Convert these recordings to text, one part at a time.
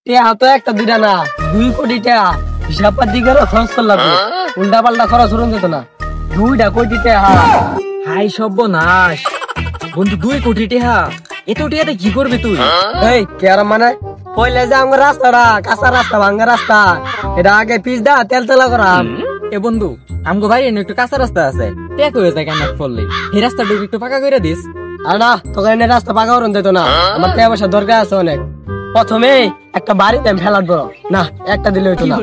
টেহা তো একটা দুইটা না 2 কোটি টাকা হিসাব পাতি করে খরচ করলাম উল্টা পাল্টা খরচ হরণ যেত না 2 কোটি টাকা। হাই সর্বনাশ বন্ধু 2 কোটি টাকা এত টাকাতে কি করবি তুই? এই কেরাম মানে পয়লা যে আমার রাস্তাটা কাঁচা রাস্তা ভাঙ্গা রাস্তা এটা আগে পিচ দা তেল তেলা করাম। এ বন্ধু আমগো ভাই একটু কাঁচা রাস্তা আছে ট্যাক হয়ে যায় কেন পড়লে এই রাস্তাটা একটু ফাঁকা করে দিস। আর না তোকে এনে রাস্তা পাকা করুন যেত না আমার টাকা পয়সা দরকার আছে অনেক। প্রথমে একটা বাড়িতে ফেলাট বড় না একটা দিলে হইতো না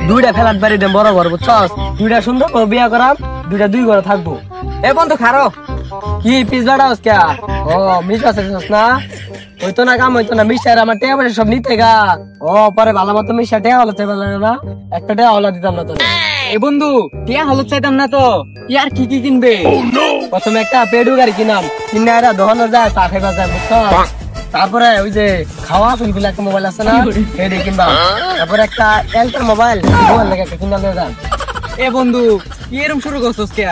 2টা ফেলাট বাড়িতে বড় বড় বুঝছস 2টা সুন্দর করে বিয়া করাম 2টা 2 ঘরে থাকবো। এ বন্ধু খারো কি পিছলাটা হচ্ছে ও মিস আছে না হইতো না কাম হইতো না মিশার আমার টাকা পয়সা সব নিতে গা ও পরে ভালো মতো মিশা টাকা হলো না একটা টাকা হলো দিতাম না তো। এ বন্ধু টিয়া হলুদ চাইতাম না তো ইয়ার কি কি কিনবে? প্রথমে একটা পেডু গাড়ি কিনাম কিনে এরা দোকানে যায় চা খাইবা যায় বুঝছস। তারপরে ওই যে খাওয়া ফুলগুলো একটা মোবাইল আছে না এডি কিনবা। তারপরে একটা এলটার মোবাইল লাগে একটা কিনা নিয়ে যান। এ বন্ধু কি এরকম শুরু করছস কে?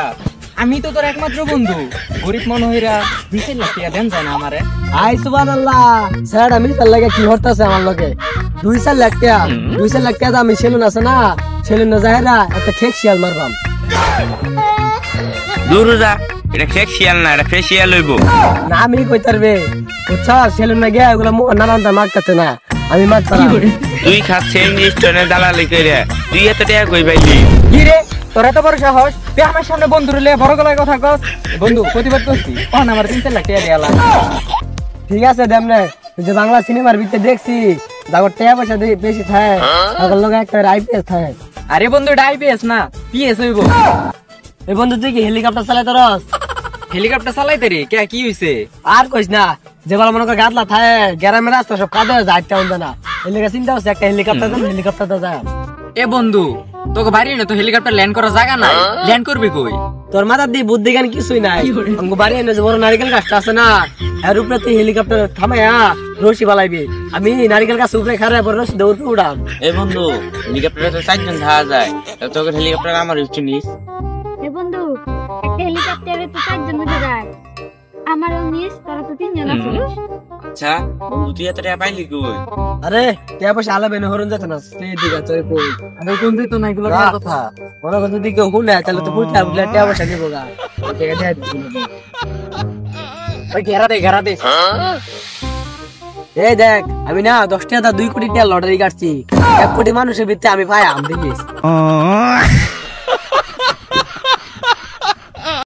আমি তো তোর একমাত্র বন্ধু গরিব মন হইরা 2 লাখ টাকা দেন যায় না আমারে। আই সুবহানাল্লাহ স্যার আমি তার লাগে কি হরতাছে আমার লগে 2 লাখ টাকা 2 লাখ টাকা আমি সেলুন আছে না সেলুন যায়রা একটা খেক শিয়াল মারবাম। দুরুজা এটা ফেসিয়াল না এটা ফেসিয়াল হইব না আমি কইতারবে বুঝছস সেলুন না গিয়া এগুলো নানানটা মাগতাছে না আমি মাগতাম। তুই খাচ্ছে ইংলিশটনে দালালি কইরা তুই এত টাকা কই পাইলি? কি রে তোর এত বড় সাহস তুই আমার সামনে বন্ধু রে বড় গলায় কথা কস? বন্ধু প্রতিবাদ করছি তখন আমার 3 লাখ টাকা দেয়া লাগে। ঠিক আছে দেমনে যে বাংলা সিনেমার ভিতরে দেখছি যাগর টাকা পয়সা বেশি থাকে আগর লগে একটা আইপিএস থাকে। আরে বন্ধু এটা আইপিএস না পিএস হইব। এই বন্ধু তুই কি হেলিকপ্টার চালাইতে রস? হেলিকপ্টার চালাইতে রে কে কি হইছে? আর কইস না যেগুলো মনে কর গাদলা থাকে গ্রামের রাস্তা সব কাদা যাইতে হবে না এর লেগে চিন্তা হচ্ছে একটা হেলিকপ্টার যায়। এ বন্ধু তোকে বাড়ি না তো হেলিকপ্টার ল্যান্ড করার জায়গা নাই ল্যান্ড করবি কই? তোর মাথার দিয়ে বুদ্ধি জ্ঞান কিছুই নাই আমাকে বাড়ি এনে যে বড় নারিকেল গাছটা আছে না এর উপরে তুই হেলিকপ্টার থামাইয়া রশি বালাইবি আমি নারিকেল গাছ উপরে খারাপ রশি দৌড় উড়াম। এ বন্ধু হেলিকপ্টারে তো 4 জন থাকা যায় তোকে হেলিকপ্টার আমার ইচ্ছু নিস। এ বন্ধু একটা হেলিকপ্টারে তো 4 জন উঠে যায় আমারও নিস তোরা তো 3 জন আছিস। আচ্ছা বন্ধু তুই এত টাকা পাইলি কই? আরে টাকা পয়সা আলাবে না হরণ যেত না সেই দিকে তোর কই আরে কোন দিত না এগুলো কথা মনে কর যদি কেউ হুনে তাহলে তো পুইটা বুলা টাকা পয়সা দিব গা টাকা দেয়া দিছি ওই ঘেরা দে এই দেখ আমি না 10 টাকা 2 কোটি টাকা লটারি কাটছি 1 কোটি মানুষের ভিতরে আমি পাই আম দেখিস।